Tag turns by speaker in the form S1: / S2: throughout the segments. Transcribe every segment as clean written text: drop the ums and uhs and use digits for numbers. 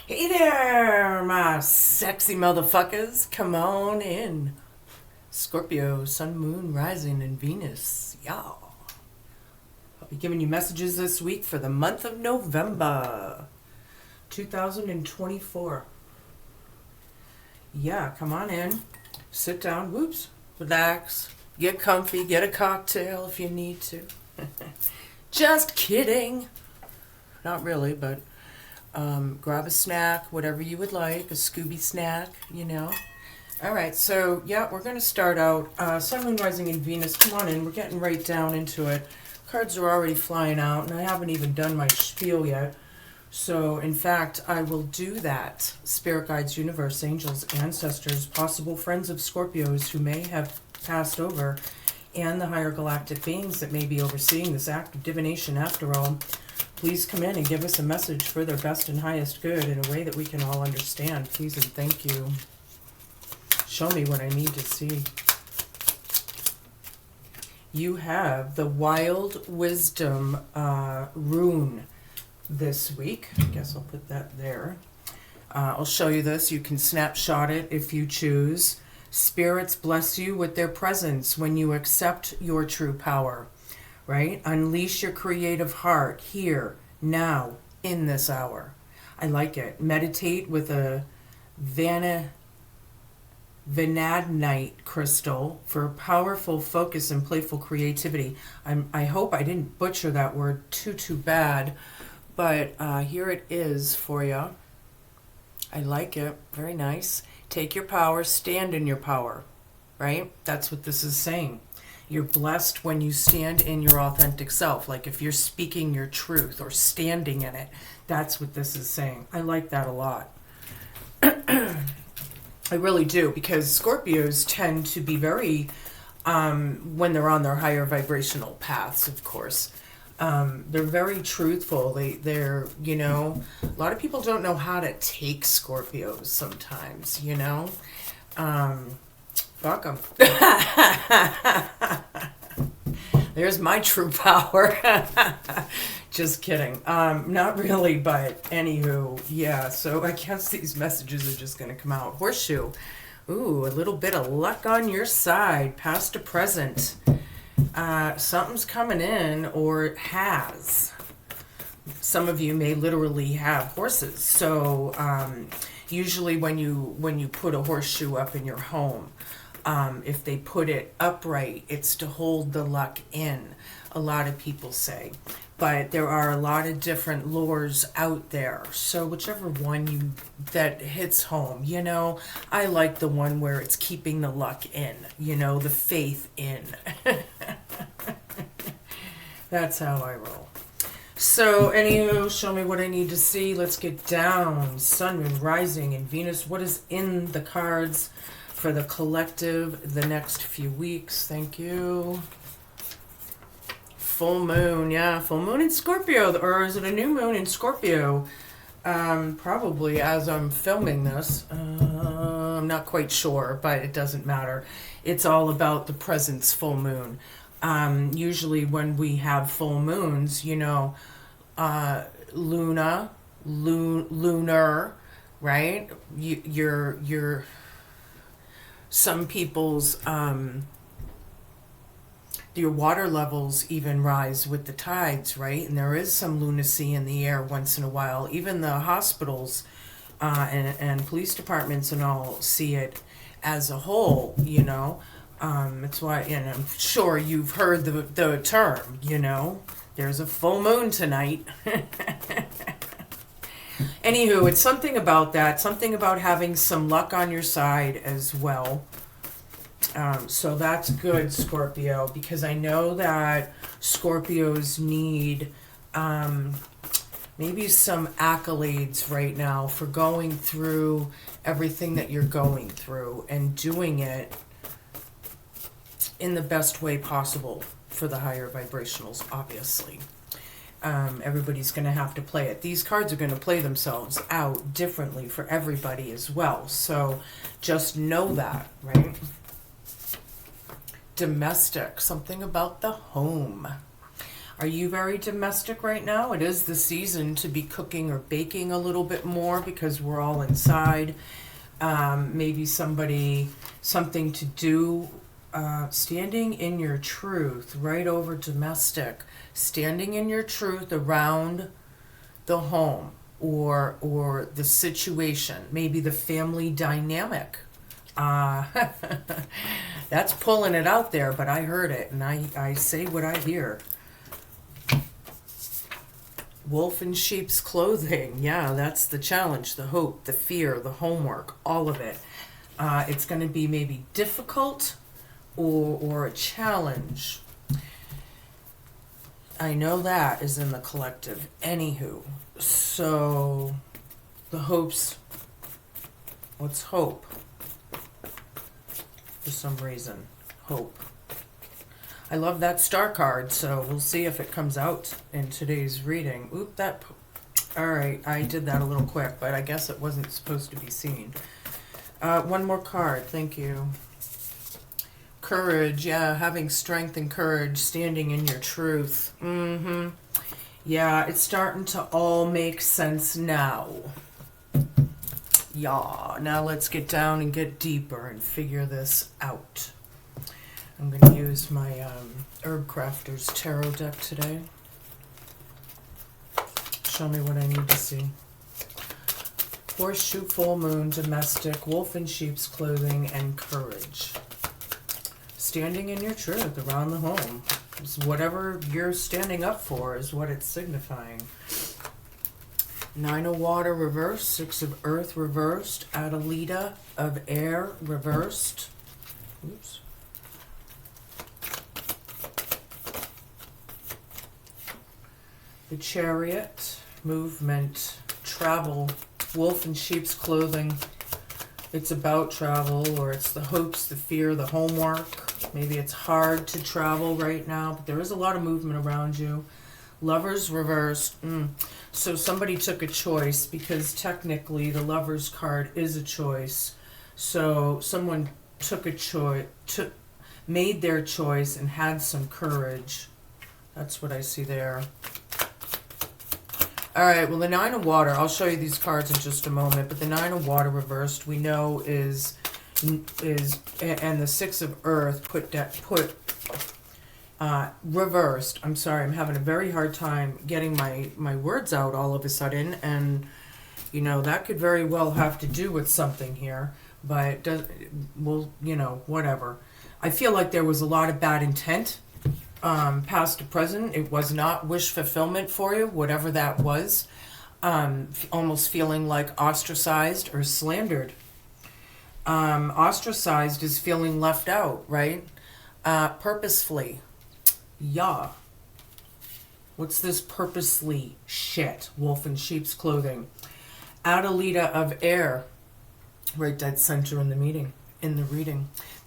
S1: Hey there, my sexy motherfuckers. Come on in. Scorpio, Sun, Moon, Rising, and Venus. Y'all. I'll be giving you messages this week for the month of November 2024. Yeah, come on in. Sit down. Whoops. Relax. Get comfy. Get a cocktail if you need to. Just kidding. Not really, but grab a snack, whatever you would like, a Scooby snack, you know. All right, so yeah, we're going to start out. Sun, Moon, Rising, and Venus. Come on in. We're getting right down into it. Cards are already flying out, and I haven't even done my spiel yet. So, in fact, I will do that. Spirit guides, universe, angels, ancestors, possible friends of Scorpios who may have passed over, and the higher galactic beings that may be overseeing this act of divination after all. Please come in and give us a message for their best and highest good in a way that we can all understand. Please and thank you. Show me what I need to see. You have the Wild Wisdom rune this week. I guess I'll put that there. I'll show you this. You can snapshot it if you choose. Spirits bless you with their presence when you accept your true power. Right? Unleash your creative heart here, now, in this hour. I like it. Meditate with a vanadinite crystal for powerful focus and playful creativity. I hope I didn't butcher that word too bad, but here it is for you. I like it. Very nice. Take your power, stand in your power. Right? That's what this is saying. You're blessed when you stand in your authentic self. Like if you're speaking your truth or standing in it. That's what this is saying. I like that a lot. I really do, because Scorpios tend to be very, when they're on their higher vibrational paths, of course, they're very truthful. They're, a lot of people don't know how to take Scorpios sometimes, Fuck them. There's my true power. Just kidding. Not really, but anywho, yeah. So I guess these messages are just going to come out. Horseshoe. Ooh, a little bit of luck on your side, past to present. Something's coming in, or it has. Some of you may literally have horses. So usually when you put a horseshoe up in your home, if they put it upright, it's to hold the luck in, a lot of people say. But there are a lot of different lures out there. So whichever one that hits home, I like the one where it's keeping the luck in, the faith in. That's how I roll. So, anywho, show me what I need to see. Let's get down. Sun, Moon, Rising, and Venus. What is in the cards for the collective the next few weeks? Thank you. Full moon, yeah. Full moon in Scorpio. Or is it a new moon in Scorpio? Probably as I'm filming this. I'm not quite sure, but it doesn't matter. It's all about the presence full moon. Usually when we have full moons, lunar, right? You're some people's your water levels even rise with the tides, right? And there is some lunacy in the air once in a while. Even the hospitals and police departments and all see it as a whole, It's why, and I'm sure you've heard the term, there's a full moon tonight. Anywho, it's something about that, something about having some luck on your side as well. So that's good, Scorpio, because I know that Scorpios need maybe some accolades right now for going through everything that you're going through and doing it in the best way possible for the higher vibrationals, obviously. Everybody's going to have to play it. These cards are going to play themselves out differently for everybody as well. So just know that, right? Domestic, something about the home. Are you very domestic right now? It is the season to be cooking or baking a little bit more because we're all inside. Maybe something to do. Standing in your truth, right over domestic. Standing in your truth around the home or the situation, maybe the family dynamic. That's pulling it out there, but I heard it, and I say what I hear. Wolf in sheep's clothing. Yeah, that's the challenge, the hope, the fear, the homework, all of it. It's going to be maybe difficult or a challenge. I know that is in the collective. Anywho, so the hopes. What's hope? For some reason, hope. I love that star card, so we'll see if it comes out in today's reading. Oop, alright, I did that a little quick, but I guess it wasn't supposed to be seen. One more card, thank you. Courage, yeah, having strength and courage, standing in your truth. Yeah, it's starting to all make sense now. Yeah, now let's get down and get deeper and figure this out. I'm going to use my Herb Crafter's Tarot deck today. Show me what I need to see. Horseshoe, full moon, domestic, wolf in sheep's clothing, and courage. Standing in your truth around the home. Whatever you're standing up for is what it's signifying. 9 of water reversed, 6 of earth reversed, Adelita of air reversed. Oops. The chariot, movement, travel, wolf in sheep's clothing. It's about travel, or it's the hopes, the fear, the homework. Maybe it's hard to travel right now, but there is a lot of movement around you. Lovers reversed. So somebody took a choice, because technically the Lovers card is a choice. So someone took a choice, made their choice and had some courage. That's what I see there. All right, well, the 9 of water, I'll show you these cards in just a moment, but the 9 of water reversed, we know is and the 6 of earth reversed. I'm sorry, I'm having a very hard time getting my words out all of a sudden, and you know that could very well have to do with something here, but whatever. I feel like there was a lot of bad intent, past to present. It was not wish fulfillment for you, whatever that was. Almost feeling like ostracized or slandered. Ostracized is feeling left out, right? Purposefully. Yeah. What's this purposely shit? Wolf in sheep's clothing. Adelita of air. Right dead center in the reading.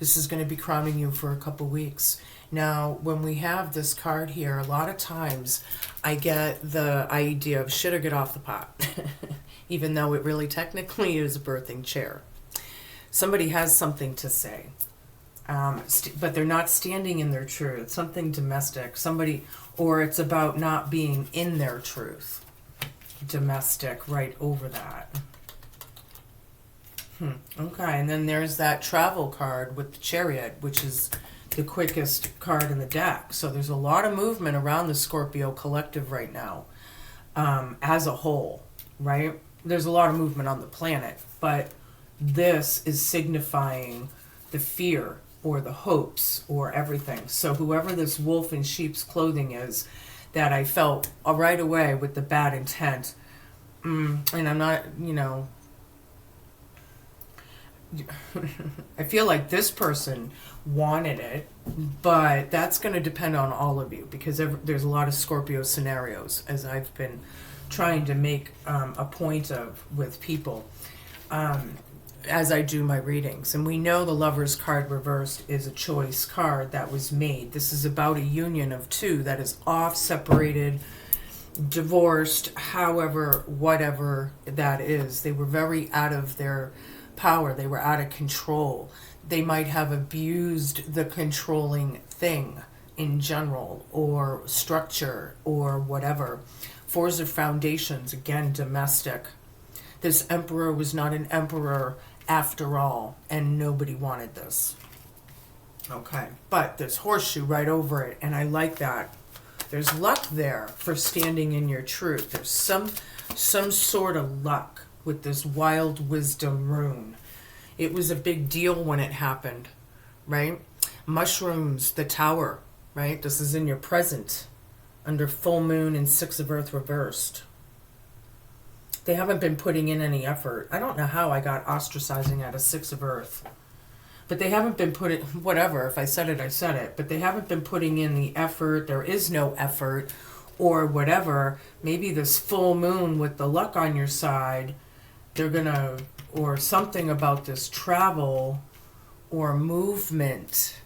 S1: This is going to be crowning you for a couple weeks. Now, when we have this card here, a lot of times I get the idea of shit or get off the pot, even though it really technically is a birthing chair. Somebody has something to say, but they're not standing in their truth. Something domestic, or it's about not being in their truth. Domestic, right over that. Okay, and then there's that travel card with the chariot, which is the quickest card in the deck. So there's a lot of movement around the Scorpio collective right now, as a whole, right? There's a lot of movement on the planet, but this is signifying the fear or the hopes or everything. So whoever this wolf in sheep's clothing is, that I felt right away with the bad intent, and I'm not, I feel like this person wanted it, but that's going to depend on all of you, because there's a lot of Scorpio scenarios, as I've been trying to make a point of with people as I do my readings. And we know the Lover's card reversed is a choice card that was made. This is about a union of two that is off, separated, divorced, however, whatever that is. They were very out of their power. They were out of control. They might have abused the controlling thing in general, or structure, or whatever. Fours of foundations, again, domestic. This emperor was not an emperor after all, and nobody wanted this. Okay, but there's horseshoe right over it, and I like that. There's luck there for standing in your truth. There's some sort of luck with this wild wisdom rune. It was a big deal when it happened, right? Mushrooms, the tower, right? This is in your present, under full moon and 6 of earth reversed. They haven't been putting in any effort. I don't know how I got ostracizing out of 6 of earth. But they haven't been putting, whatever, if I said it, I said it. But they haven't been putting in the effort. There is no effort or whatever. Maybe this full moon with the luck on your side, they're going to, or something about this travel or movement.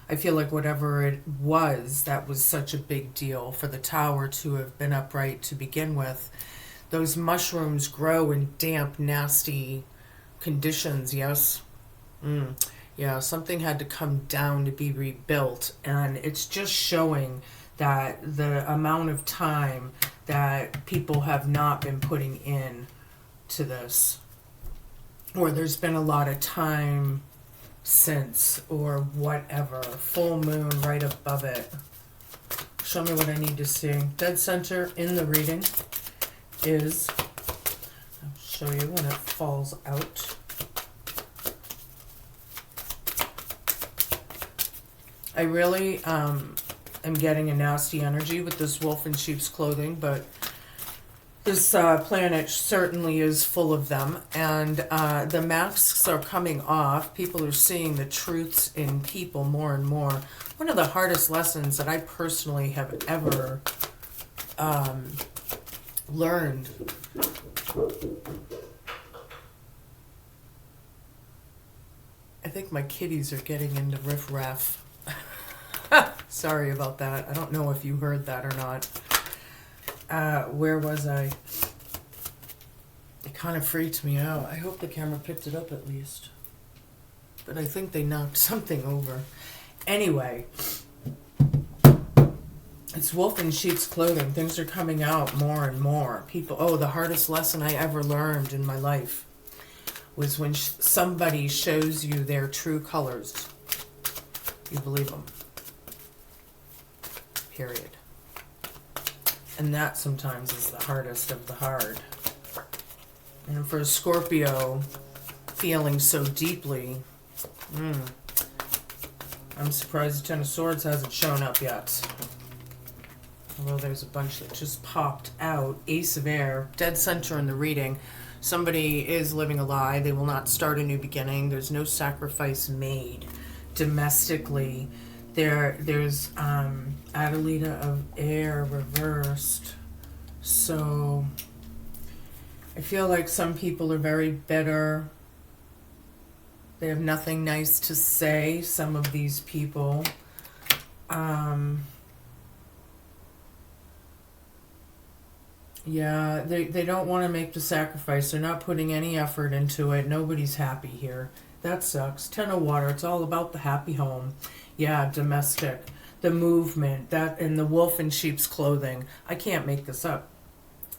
S1: I feel like whatever it was, that was such a big deal for the tower to have been upright to begin with. Those mushrooms grow in damp, nasty conditions, yes? Yeah, something had to come down to be rebuilt. And it's just showing that the amount of time that people have not been putting in to this. Or there's been a lot of time since, or whatever. Full moon right above it. Show me what I need to see. Dead center in the reading is, I'll show you when it falls out. I really am getting a nasty energy with this wolf in sheep's clothing, but this planet certainly is full of them, and the masks are coming off. People are seeing the truths in people more and more. One of the hardest lessons that I personally have ever learned. I think my kitties are getting into riffraff. Sorry about that. I don't know if you heard that or not. Where was I? It kind of freaked me out. I hope the camera picked it up at least. But I think they knocked something over. Anyway, it's wolf in sheep's clothing. Things are coming out more and more. People, the hardest lesson I ever learned in my life was when somebody shows you their true colors. You believe them. Period. And that sometimes is the hardest of the hard. And for a Scorpio feeling so deeply, I'm surprised the Ten of Swords hasn't shown up yet. Although there's a bunch that just popped out. Ace of Air, dead center in the reading. Somebody is living a lie. They will not start a new beginning. There's no sacrifice made domestically. There's Adelita of Air reversed. So I feel like some people are very bitter. They have nothing nice to say, some of these people. Yeah, they don't want to make the sacrifice. They're not putting any effort into it. Nobody's happy here. That sucks. Ten of Water. It's all about the happy home. Yeah, domestic. The movement. That and the wolf in sheep's clothing. I can't make this up.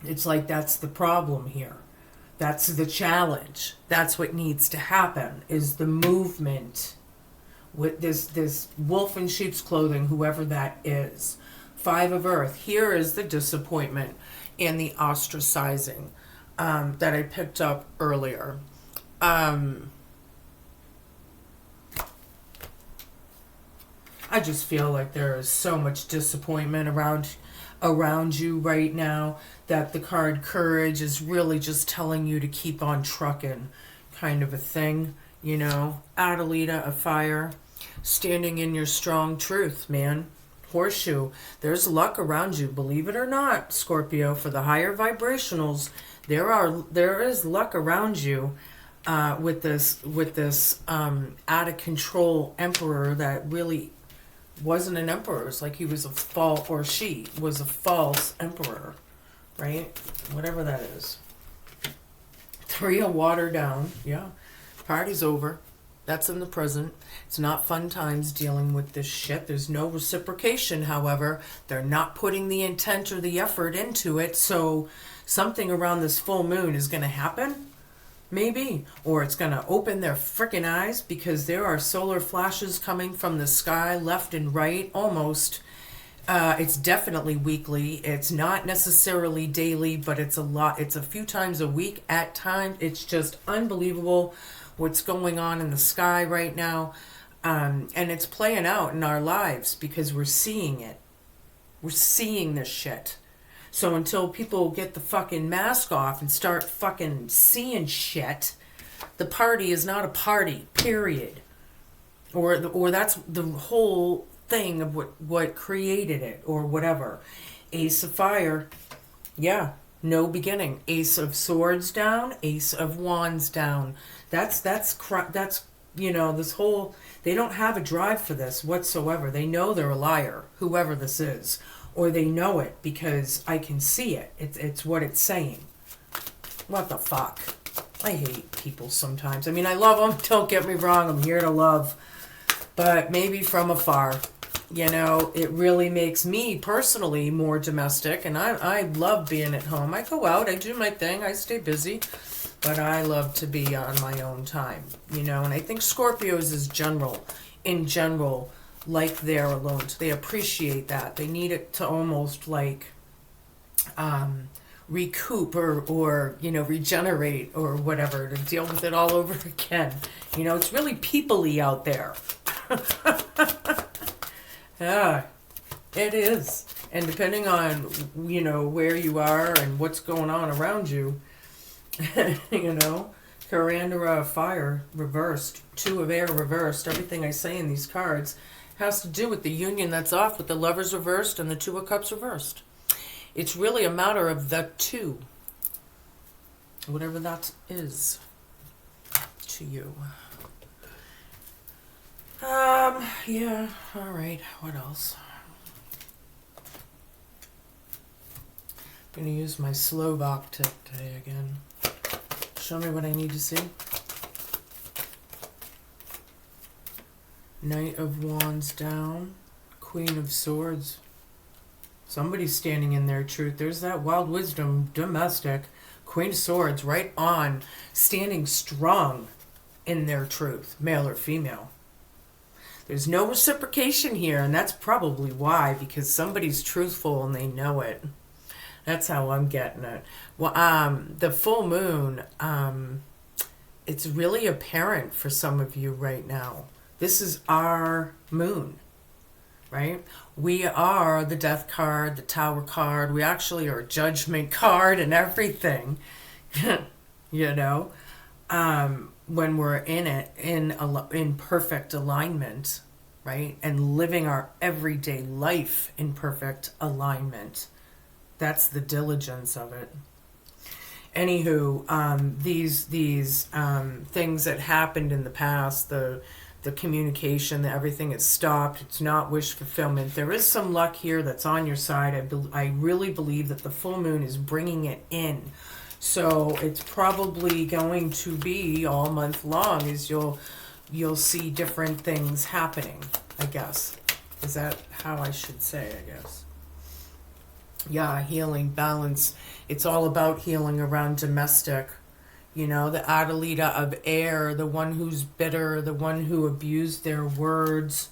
S1: It's like that's the problem here. That's the challenge. That's what needs to happen, is the movement with this wolf in sheep's clothing, whoever that is. 5 of Earth. Here is the disappointment and the ostracizing that I picked up earlier. I just feel like there is so much disappointment around you right now that the card Courage is really just telling you to keep on trucking, kind of a thing, you know. Adelita of Fire, standing in your strong truth, man. Horseshoe, there's luck around you, believe it or not, Scorpio. For the higher vibrationals, there is luck around you. With this out of control emperor that really wasn't an emperor. It's like he was a false, or she was a false emperor, right? Whatever that is. 3 of Water down, yeah. Party's over. That's in the present. It's not fun times dealing with this shit. There's no reciprocation, however. They're not putting the intent or the effort into it, so something around this full moon is going to happen. Maybe. Or it's going to open their freaking eyes, because there are solar flashes coming from the sky left and right, almost. It's definitely weekly. It's not necessarily daily, but it's a lot. It's a few times a week at times. It's just unbelievable what's going on in the sky right now. And it's playing out in our lives because we're seeing it. We're seeing this shit. So until people get the fucking mask off and start fucking seeing shit, the party is not a party, period. Or that's the whole thing of what created it, or whatever. Ace of Fire, yeah, no beginning. Ace of Swords down, Ace of Wands down. That's this whole, they don't have a drive for this whatsoever. They know they're a liar, whoever this is, or they know it because I can see it. It's what it's saying. What the fuck? I hate people sometimes. I mean, I love them, don't get me wrong, I'm here to love, but maybe from afar. It really makes me personally more domestic, and I love being at home. I go out, I do my thing, I stay busy, but I love to be on my own time, and I think Scorpios in general, like they're alone. They appreciate that. They need it to almost like recoup or regenerate or whatever, to deal with it all over again. It's really people-y out there. Yeah, it is. And depending on, where you are and what's going on around you, Karandara of Fire reversed, Two of Air reversed. Everything I say in these cards has to do with the union that's off with the Lovers reversed and the Two of Cups reversed. It's really a matter of the two, whatever that is to you. Yeah, all right, what else? I'm going to use my Slovak tip today again. Show me what I need to see. Knight of Wands down, Queen of Swords. Somebody's standing in their truth. There's that wild wisdom, domestic. Queen of Swords, right on, standing strong in their truth, male or female. There's no reciprocation here, and that's probably why, because somebody's truthful and they know it. That's how I'm getting it. Well, the full moon, it's really apparent for some of you right now. This is our moon, right? We are the Death card, the Tower card. We actually are a Judgment card and everything, when we're in it, in perfect alignment, right? And living our everyday life in perfect alignment. That's the diligence of it. Anywho, these things that happened in the past, the communication, everything is stopped. It's not wish fulfillment. There is some luck here that's on your side. I really believe that the full moon is bringing it in. So it's probably going to be all month long as you'll see different things happening, I guess. Is that how I should say, I guess? Yeah, healing, balance. It's all about healing around domestic. The Adelita of air, the one who's bitter, the one who abused their words,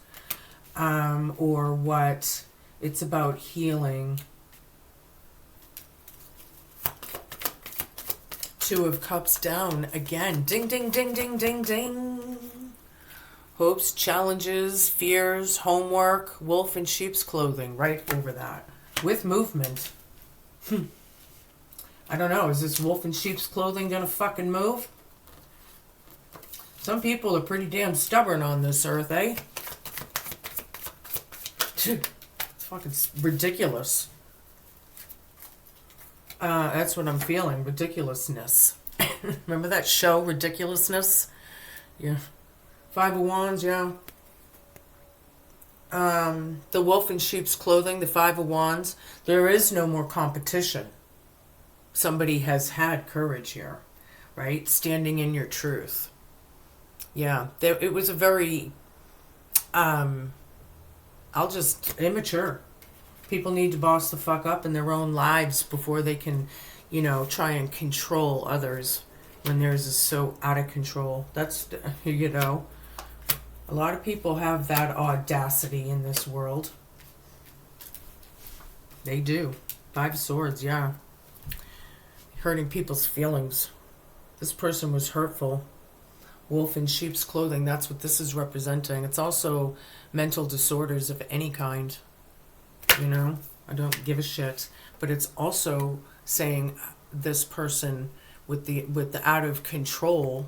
S1: or what. It's about healing. Two of Cups down again. Ding, ding, ding, ding, ding, ding. Hopes, challenges, fears, homework, wolf in sheep's clothing, right over that. With movement. I don't know, is this wolf in sheep's clothing gonna fucking move? Some people are pretty damn stubborn on this earth, eh? It's fucking ridiculous. That's what I'm feeling, ridiculousness. Remember that show, Ridiculousness? Yeah. Five of Wands, yeah. The wolf in sheep's clothing, the Five of Wands. There is no more competition. Somebody has had courage here, right? Standing in your truth. Yeah, it was a very, um, I'll just, immature. People need to boss the fuck up in their own lives before they can, try and control others when theirs is so out of control. That's, a lot of people have that audacity in this world. They do. Five of Swords, yeah. Hurting people's feelings. This person was hurtful. Wolf in sheep's clothing, that's what this is representing. It's also mental disorders of any kind. I don't give a shit. But it's also saying this person with the out of control,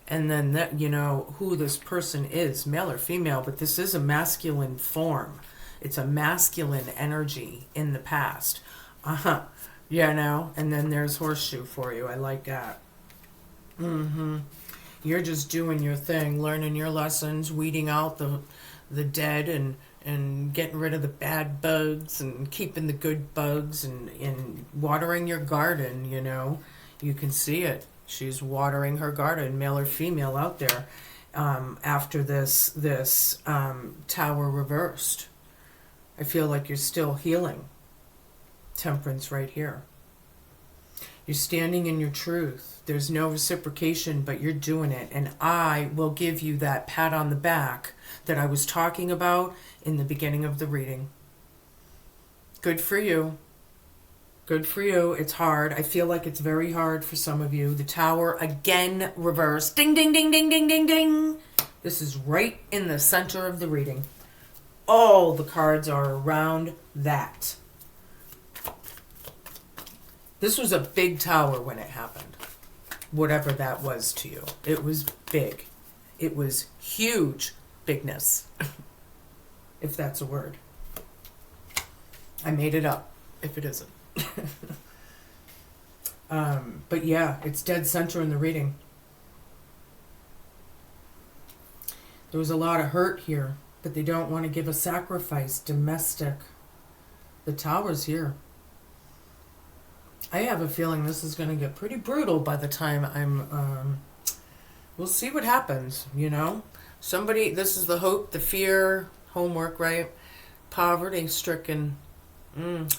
S1: and then that who this person is, male or female, but this is a masculine form. It's a masculine energy in the past. And then there's horseshoe for you. I like that. You're just doing your thing, learning your lessons, weeding out the dead, and getting rid of the bad bugs and keeping the good bugs, and watering your garden. You can see it. She's watering her garden, male or female, out there, after this tower reversed. I feel like you're still healing. Temperance right here. You're standing in your truth. There's no reciprocation, but you're doing it. And I will give you that pat on the back that I was talking about in the beginning of the reading. Good for you. Good for you. It's hard. I feel like it's very hard for some of you. The tower again reversed. Ding, ding, ding, ding, ding, ding, ding. This is right in the center of the reading. All the cards are around that. This was a big tower when it happened. Whatever that was to you. It was big. It was huge bigness. If that's a word. I made it up, if it isn't. But yeah, it's dead center in the reading. There was a lot of hurt here, but they don't want to give a sacrifice. Domestic. The tower's here. I have a feeling this is going to get pretty brutal by the time I'm, we'll see what happens, Somebody, this is the hope, the fear, homework, right? Poverty stricken,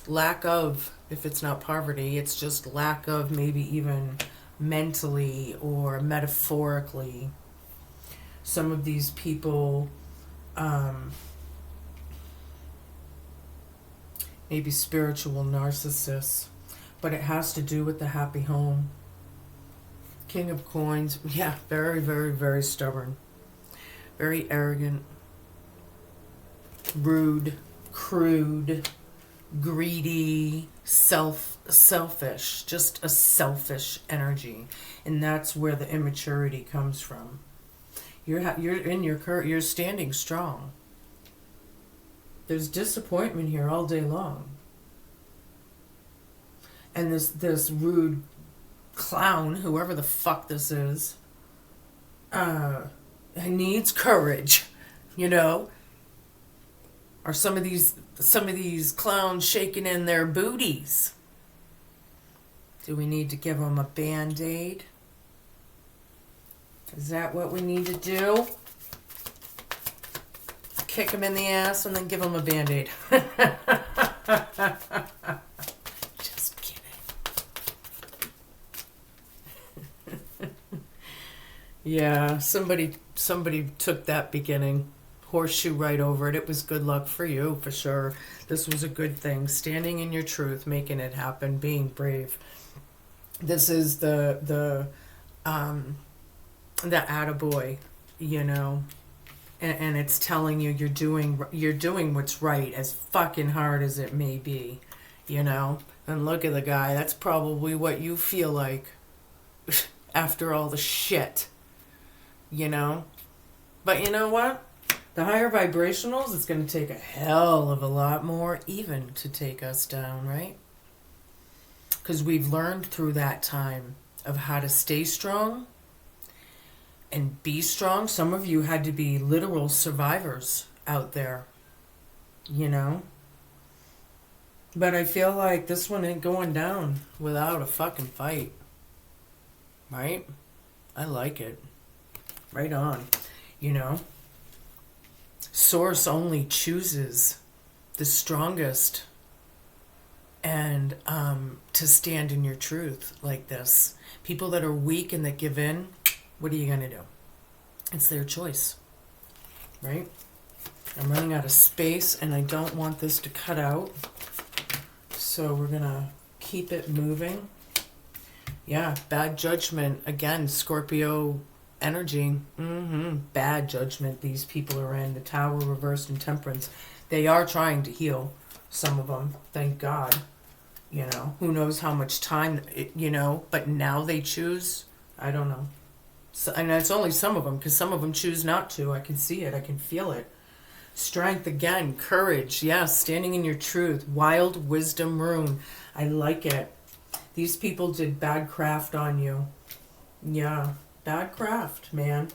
S1: lack of, if it's not poverty, it's just lack of, maybe even mentally or metaphorically. Some of these people, maybe spiritual narcissists. But it has to do with the happy home. King of Coins. Yeah, very, very, very stubborn. Very arrogant. Rude. Crude. Greedy. Selfish. Just a selfish energy. And that's where the immaturity comes from. You're standing strong. There's disappointment here all day long. And this rude clown, whoever the fuck this is, needs courage, Are some of these clowns shaking in their booties? Do we need to give them a Band-Aid? Is that what we need to do? Kick them in the ass and then give them a Band-Aid. Yeah, somebody took that beginning, horseshoe right over it. It was good luck for you, for sure. This was a good thing. Standing in your truth, making it happen, being brave. This is the attaboy, and it's telling you you're doing what's right, as fucking hard as it may be, And look at the guy. That's probably what you feel like after all the shit. But you know what? The higher vibrationals, it's going to take a hell of a lot more even to take us down, right? Because we've learned through that time of how to stay strong and be strong. Some of you had to be literal survivors out there, But I feel like this one ain't going down without a fucking fight, right? I like it. Right on. You know, Source only chooses the strongest and to stand in your truth like this. People that are weak and that give in, what are you going to do? It's their choice, right? I'm running out of space and I don't want this to cut out. So we're going to keep it moving. Yeah, bad judgment. Again, Scorpio energy. Bad judgment these people are in. The Tower reversed and Temperance. They are trying to heal, some of them. Thank God. You know, who knows how much time, but now they choose. I don't know. So, and it's only some of them, because some of them choose not to. I can see it. I can feel it. Strength again. Courage. Yes, standing in your truth. Wild wisdom rune. I like it. These people did bad craft on you. Yeah, bad craft, man.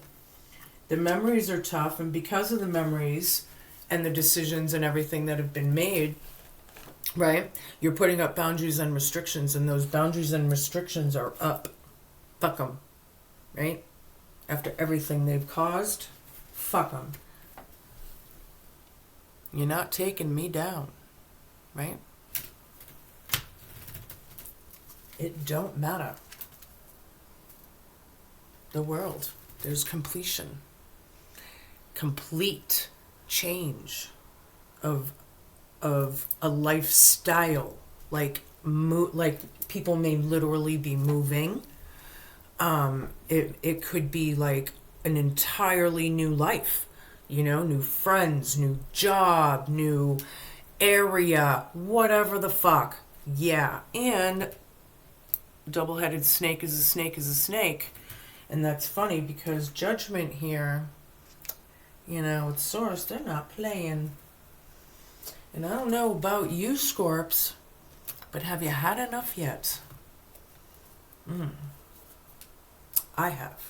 S1: The memories are tough, and because of the memories and the decisions and everything that have been made, right, you're putting up boundaries and restrictions, and those boundaries and restrictions are up. Fuck them, right? After everything they've caused, fuck them. You're not taking me down, right? It don't matter. The world, there's completion. Complete change of a lifestyle. Like people may literally be moving. It could be like an entirely new life. You know, new friends, new job, new area, whatever the fuck. Yeah, and double-headed snake is a snake is a snake. And that's funny because judgment here, with Source, they're not playing. And I don't know about you, Scorps, but have you had enough yet? I have.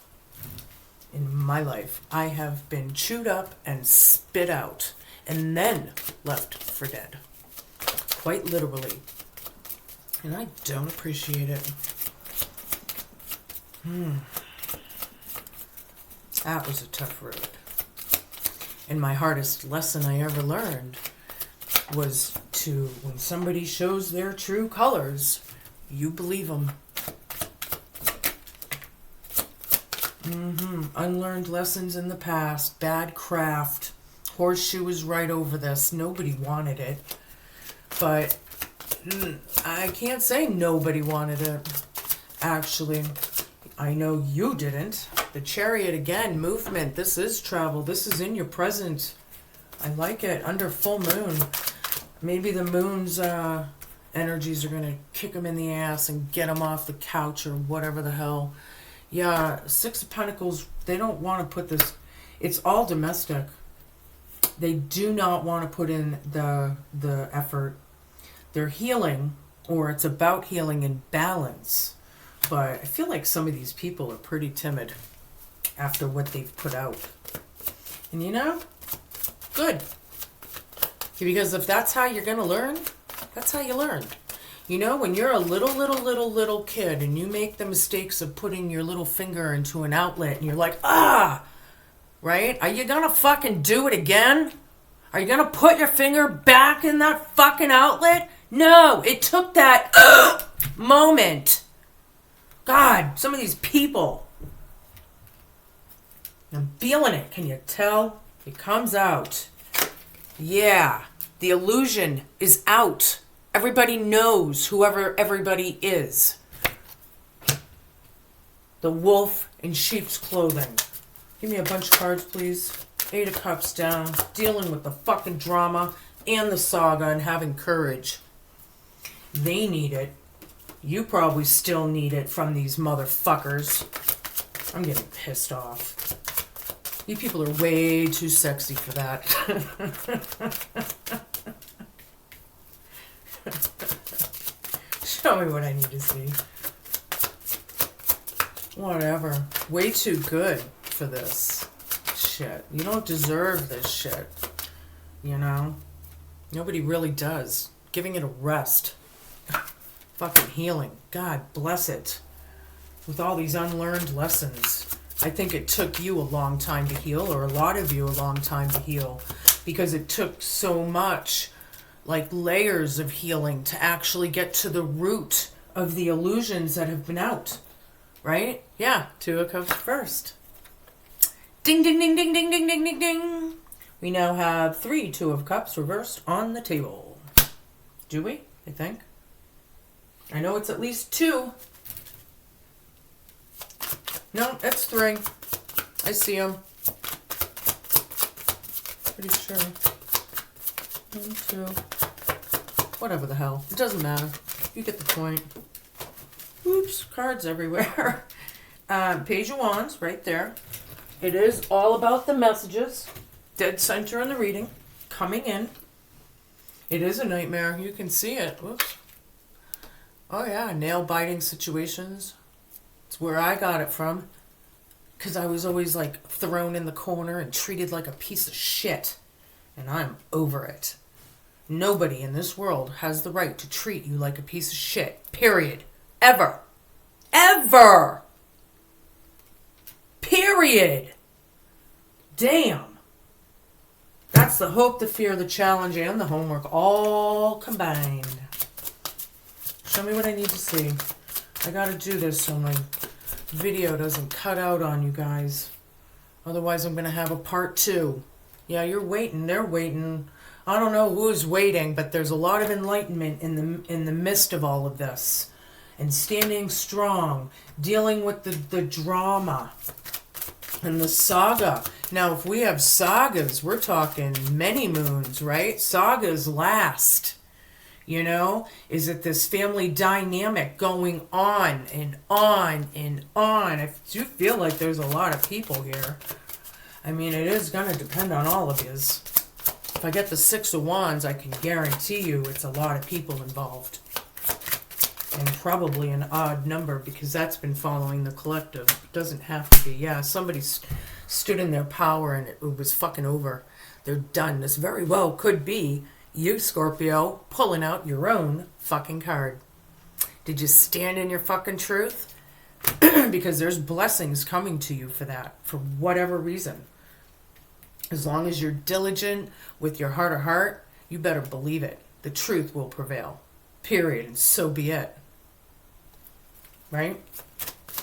S1: In my life, I have been chewed up and spit out and then left for dead. Quite literally. And I don't appreciate it. That was a tough road. And my hardest lesson I ever learned was to, when somebody shows their true colors, you believe them. Unlearned lessons in the past, bad craft. Horseshoe was right over this. Nobody wanted it. But I can't say nobody wanted it. Actually, I know you didn't. The Chariot again, movement. This is travel. This is in your present. I like it. Under full moon. Maybe the moon's energies are going to kick them in the ass and get them off the couch or whatever the hell. Yeah, Six of Pentacles, they don't want to put this. It's all domestic. They do not want to put in the effort. They're healing, or it's about healing and balance. But I feel like some of these people are pretty timid after what they've put out. And good. Because if that's how you're going to learn, that's how you learn. When you're a little kid and you make the mistakes of putting your little finger into an outlet and you're like, right? Are you going to fucking do it again? Are you going to put your finger back in that fucking outlet? No, it took that moment. God, some of these people. I'm feeling it. Can you tell? It comes out. Yeah, the illusion is out. Everybody knows whoever everybody is. The wolf in sheep's clothing. Give me a bunch of cards, please. 8 of Cups down. Dealing with the fucking drama and the saga and having courage. They need it. You probably still need it from these motherfuckers. I'm getting pissed off. You people are way too sexy for that. Show me what I need to see. Whatever. Way too good for this shit. You don't deserve this shit. Nobody really does. Giving it a rest. Fucking healing. God bless it. With all these unlearned lessons. I think it took you a long time to heal, or a lot of you a long time to heal, because it took so much, like layers of healing to actually get to the root of the illusions that have been out, right? Yeah, Two of Cups first. Ding, ding, ding, ding, ding, ding, ding, ding, ding. We now have 3 Two of Cups reversed on the table. Do we? I think. I know it's at least 2. No, that's 3. I see them. Pretty sure. 1, 2. Whatever the hell. It doesn't matter. You get the point. Oops, cards everywhere. Page of Wands, right there. It is all about the messages. Dead center in the reading. Coming in. It is a nightmare. You can see it. Whoops. Oh yeah, nail-biting situations. It's where I got it from. Because I was always like thrown in the corner and treated like a piece of shit. And I'm over it. Nobody in this world has the right to treat you like a piece of shit. Period. Ever. Ever. Period. Damn. That's the hope, the fear, the challenge, and the homework all combined. Show me what I need to see. I gotta do this so my video doesn't cut out on you guys. Otherwise I'm gonna have a part 2. Yeah, you're waiting. They're waiting. I don't know who's waiting, but there's a lot of enlightenment in the midst of all of this. And standing strong, dealing with the drama and the saga. Now, if we have sagas, we're talking many moons, right? Sagas last. You know, is it this family dynamic going on and on and on? I do feel like there's a lot of people here. I mean, it is going to depend on all of yous. If I get the 6 of Wands, I can guarantee you it's a lot of people involved. And probably an odd number, because that's been following the collective. It doesn't have to be. Yeah, somebody stood in their power and it was fucking over. They're done. This very well could be you, Scorpio, pulling out your own fucking card. Did you stand in your fucking truth? Because there's blessings coming to you for that, for whatever reason. As long as you're diligent with your heart of heart, you better believe it. The truth will prevail. Period. And so be it. Right?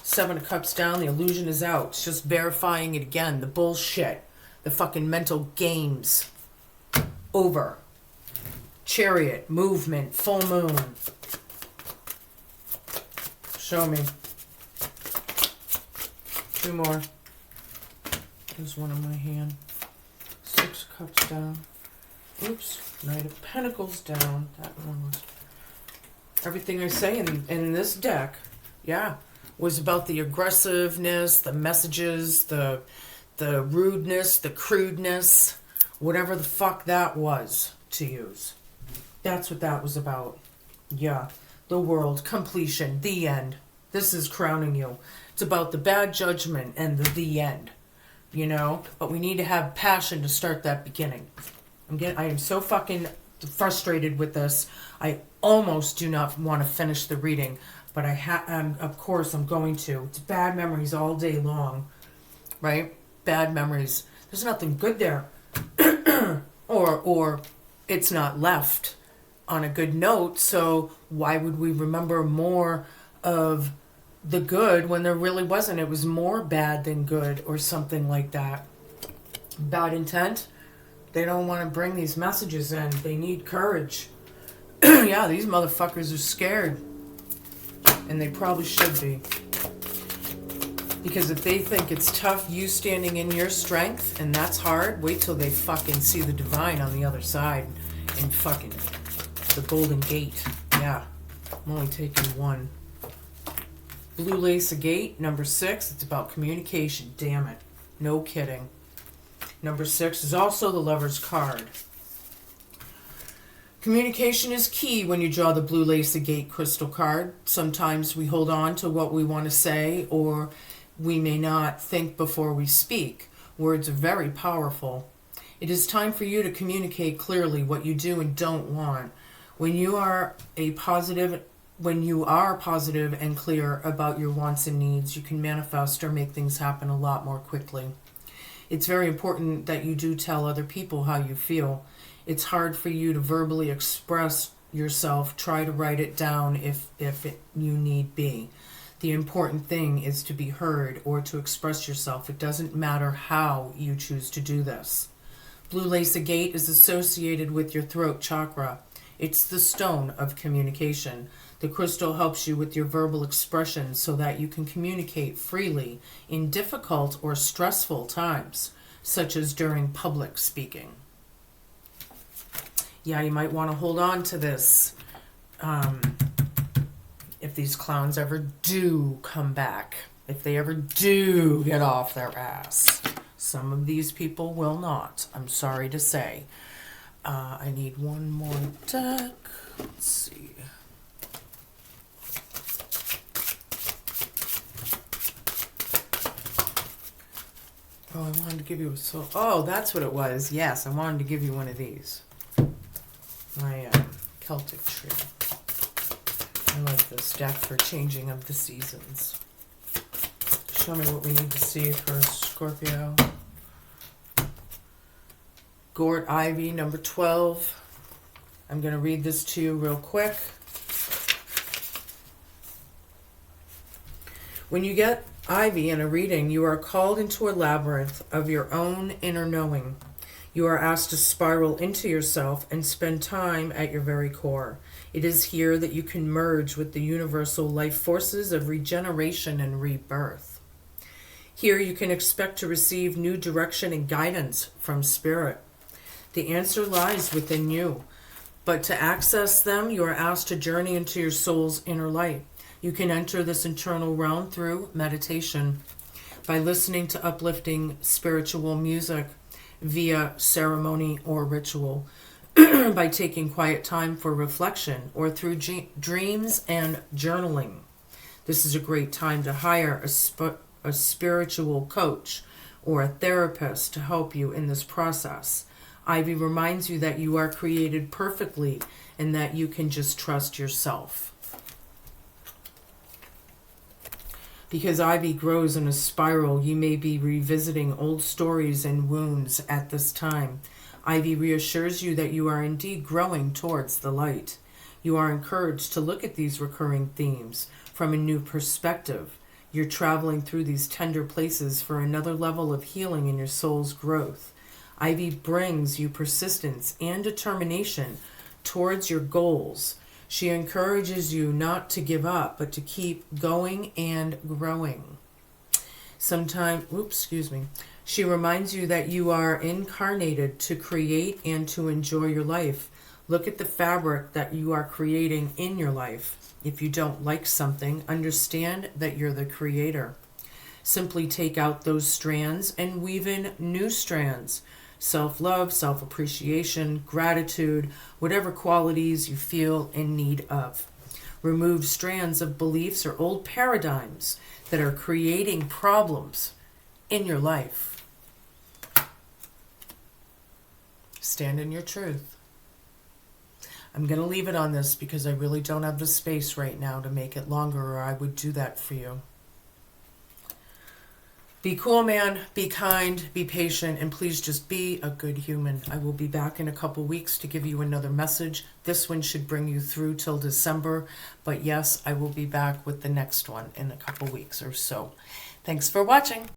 S1: 7 of Cups down. The illusion is out. It's just verifying it again. The bullshit. The fucking mental games. Over. Chariot. Movement. Full moon. Show me. 2 more. There's one in my hand. 6 Cups down. Oops. Knight of Pentacles down. That one was... Everything I say in this deck, yeah, was about the aggressiveness, the messages, the rudeness, the crudeness, whatever the fuck that was to use. That's what that was about. Yeah. The world. Completion. The end. This is crowning you. It's about the bad judgment and the end. You know? But we need to have passion to start that beginning. I am so fucking frustrated with this. I almost do not want to finish the reading. But of course I'm going to. It's bad memories all day long. Right? Bad memories. There's nothing good there. or it's not left on a good note, so why would we remember more of the good when there really wasn't? It was more bad than good, or something like that. Bad intent. They don't want to bring these messages in. They need courage. Yeah, these motherfuckers are scared. And they probably should be. Because if they think it's tough, you standing in your strength, and that's hard, wait till they fucking see the divine on the other side. And fucking the golden gate. Yeah. I'm only taking 1. Blue lace agate, number 6. It's about communication. Damn it. No kidding. Number 6 is also the Lover's card. Communication is key when you draw the blue lace agate crystal card. Sometimes we hold on to what we want to say, or we may not think before we speak. Words are very powerful. It is time for you to communicate clearly what you do and don't want. When you are a positive when you are positive and clear about your wants and needs, you can manifest or make things happen a lot more quickly. It's very important that you do tell other people how you feel. It's hard for you to verbally express yourself. Try to write it down if you need be. The important thing is to be heard or to express yourself. It doesn't matter how you choose to do this. Blue lace agate is associated with your throat chakra. It's the stone of communication. The crystal helps you with your verbal expression so that you can communicate freely in difficult or stressful times, such as during public speaking. Yeah, you might want to hold on to this if these clowns ever do come back, if they ever do get off their ass. Some of these people will not, I'm sorry to say. I need one more deck. Let's see. Oh, I wanted to give you a soul. Oh, that's what it was. Yes, I wanted to give you one of these. My Celtic tree. I like this deck for changing of the seasons. Show me what we need to see for Scorpio. Gourd Ivy, number 12. I'm going to read this to you real quick. When you get Ivy in a reading, you are called into a labyrinth of your own inner knowing. You are asked to spiral into yourself and spend time at your very core. It is here that you can merge with the universal life forces of regeneration and rebirth. Here you can expect to receive new direction and guidance from Spirit. The answer lies within you, but to access them, you are asked to journey into your soul's inner light. You can enter this internal realm through meditation, by listening to uplifting spiritual music, via ceremony or ritual, by taking quiet time for reflection, or through dreams and journaling. This is a great time to hire a spiritual coach or a therapist to help you in this process. Ivy reminds you that you are created perfectly and that you can just trust yourself. Because Ivy grows in a spiral, you may be revisiting old stories and wounds at this time. Ivy reassures you that you are indeed growing towards the light. You are encouraged to look at these recurring themes from a new perspective. You're traveling through these tender places for another level of healing in your soul's growth. Ivy brings you persistence and determination towards your goals. She encourages you not to give up, but to keep going and growing. She reminds you that you are incarnated to create and to enjoy your life. Look at the fabric that you are creating in your life. If you don't like something, understand that you're the creator. Simply take out those strands and weave in new strands. Self-love, self-appreciation, gratitude, whatever qualities you feel in need of. Remove strands of beliefs or old paradigms that are creating problems in your life. Stand in your truth. I'm going to leave it on this because I really don't have the space right now to make it longer, or I would do that for you. Be cool, man. Be kind. Be patient. And please just be a good human. I will be back in a couple weeks to give you another message. This one should bring you through till December. But yes, I will be back with the next one in a couple weeks or so. Thanks for watching.